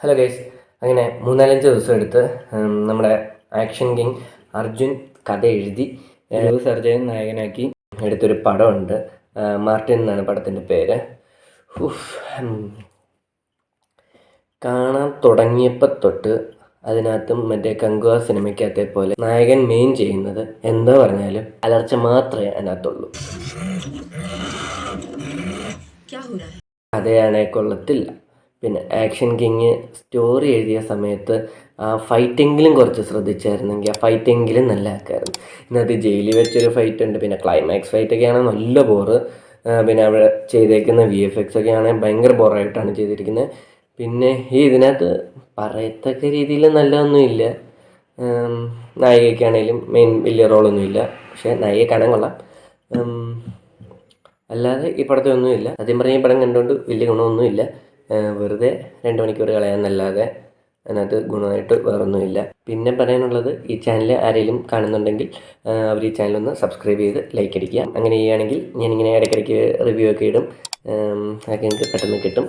Hello guys, അങ്ങനെ 3-4 ദിവസം എടുത്ത് നമ്മുടെ ആക്ഷൻ കിങ് അർജുൻ കഥ എഴുതി സർജൻ നായകനാക്കി എടുത്തൊരു പടമുണ്ട്. മാർട്ടിൻ എന്നാണ് പടത്തിൻ്റെ പേര്. കാണാൻ തുടങ്ങിയപ്പോൾ തൊട്ട് അതിനകത്തും മറ്റേ കങ്കുവ സിനിമയ്ക്കകത്തെ പോലെ നായകൻ മെയിൻ ചെയ്യുന്നത് എന്താ പറഞ്ഞാലും അലർച്ച മാത്രമേ അതിനകത്തുള്ളൂ. കഥയാണെ കൊള്ളത്തില്ല. പിന്നെ ആക്ഷൻ കിങ് സ്റ്റോറി എഴുതിയ സമയത്ത് ആ ഫൈറ്റെങ്കിലും കുറച്ച് ശ്രദ്ധിച്ചായിരുന്നെങ്കിൽ ആ ഫൈറ്റെങ്കിലും നല്ല ആക്കായിരുന്നു. ഇന്നത്തെ ജയിലിൽ വെച്ചൊരു ഫൈറ്റ് ഉണ്ട്, പിന്നെ ക്ലൈമാക്സ് ഫൈറ്റൊക്കെയാണ് നല്ല ബോറ്. പിന്നെ അവിടെ ചെയ്തേക്കുന്ന VFX ഒക്കെ ആണെങ്കിൽ ഭയങ്കര ബോറായിട്ടാണ് ചെയ്തിരിക്കുന്നത്. പിന്നെ ഇതിനകത്ത് പറയത്തക്ക രീതിയിൽ നല്ലതൊന്നുമില്ല. നായികയ്ക്കാണേലും മെയിൻ വലിയ റോളൊന്നുമില്ല, പക്ഷേ നായിക കാണാൻ കൊള്ളാം. അല്ലാതെ ഈ പടത്തിൽ ഒന്നുമില്ല. സത്യം പറഞ്ഞാൽ ഈ പടം കണ്ടുകൊണ്ട് വലിയ ഗുണമൊന്നുമില്ല. വെറുതെ 2 മണിക്കൂർ കളയാമെന്നല്ലാതെ അതിനകത്ത് ഗുണമായിട്ട് വേറൊന്നുമില്ല. പിന്നെ പറയാനുള്ളത്, ഈ ചാനൽ ആരെങ്കിലും കാണുന്നുണ്ടെങ്കിൽ അവർ ഈ ചാനലൊന്ന് സബ്സ്ക്രൈബ് ചെയ്ത് ലൈക്ക് അടിക്കുക. അങ്ങനെ ചെയ്യുകയാണെങ്കിൽ ഞാനിങ്ങനെ ഇടയ്ക്കിടയ്ക്ക് റിവ്യൂ ഒക്കെ ഇടും. അതൊക്കെ എനിക്ക് പെട്ടെന്ന് കിട്ടും.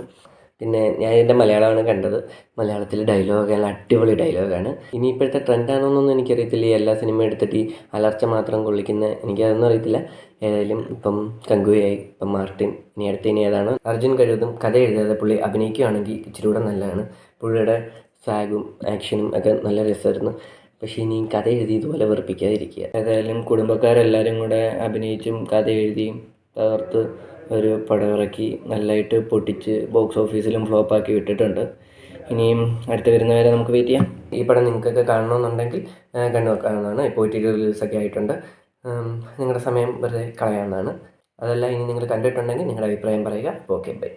പിന്നെ ഞാൻ ഇതിൻ്റെ മലയാളമാണ് കണ്ടത്. മലയാളത്തിൽ ഡയലോഗ് നല്ല അടിപൊളി ഡയലോഗാണ്. ഇനി ഇപ്പോഴത്തെ ട്രെൻഡാണോന്നൊന്നും എനിക്കറിയത്തില്ല. ഈ എല്ലാ സിനിമ എടുത്തിട്ട് ഈ അലർച്ച മാത്രം കൊള്ളിക്കുന്ന, എനിക്കതൊന്നും അറിയത്തില്ല. ഏതായാലും ഇപ്പം കങ്കുവയായി, ഇപ്പം മാർട്ടിൻ, ഇനി ഏതാണ്? അർജുൻ കഴിവതും കഥ എഴുതാതെ പുള്ളി അഭിനയിക്കുകയാണെങ്കിൽ ഇച്ചിരി കൂടെ നല്ലതാണ്. പുള്ളിയുടെ സാഗും ആക്ഷനും ഒക്കെ നല്ല രസമായിരുന്നു. പക്ഷേ ഇനിയും കഥ എഴുതി ഇതുപോലെ വെറുപ്പിക്കാതിരിക്കുക. ഏതായാലും കുടുംബക്കാരെല്ലാവരും കൂടെ അഭിനയിച്ചും കഥ എഴുതിയും തകർത്ത് ഒരു പടം ഇറക്കി നല്ലതായിട്ട് പൊട്ടിച്ച് ബോക്സ് ഓഫീസിലും ഫ്ലോപ്പാക്കി വിട്ടിട്ടുണ്ട്. ഇനിയും അടുത്ത് വരുന്നവരെ നമുക്ക് വെയിറ്റ് ചെയ്യാം. ഈ പടം നിങ്ങൾക്കൊക്കെ കാണണമെന്നുണ്ടെങ്കിൽ കണ്ടു നോക്കാവുന്നതാണ്. ഇപ്പോൾ OTT റിലീസൊക്കെ ആയിട്ടുണ്ട്. നിങ്ങളുടെ സമയം വെറുതെ കളയാവുന്നതാണ്. അതല്ല, ഇനി നിങ്ങൾ കണ്ടിട്ടുണ്ടെങ്കിൽ നിങ്ങളുടെ അഭിപ്രായം പറയുക. Okay, by.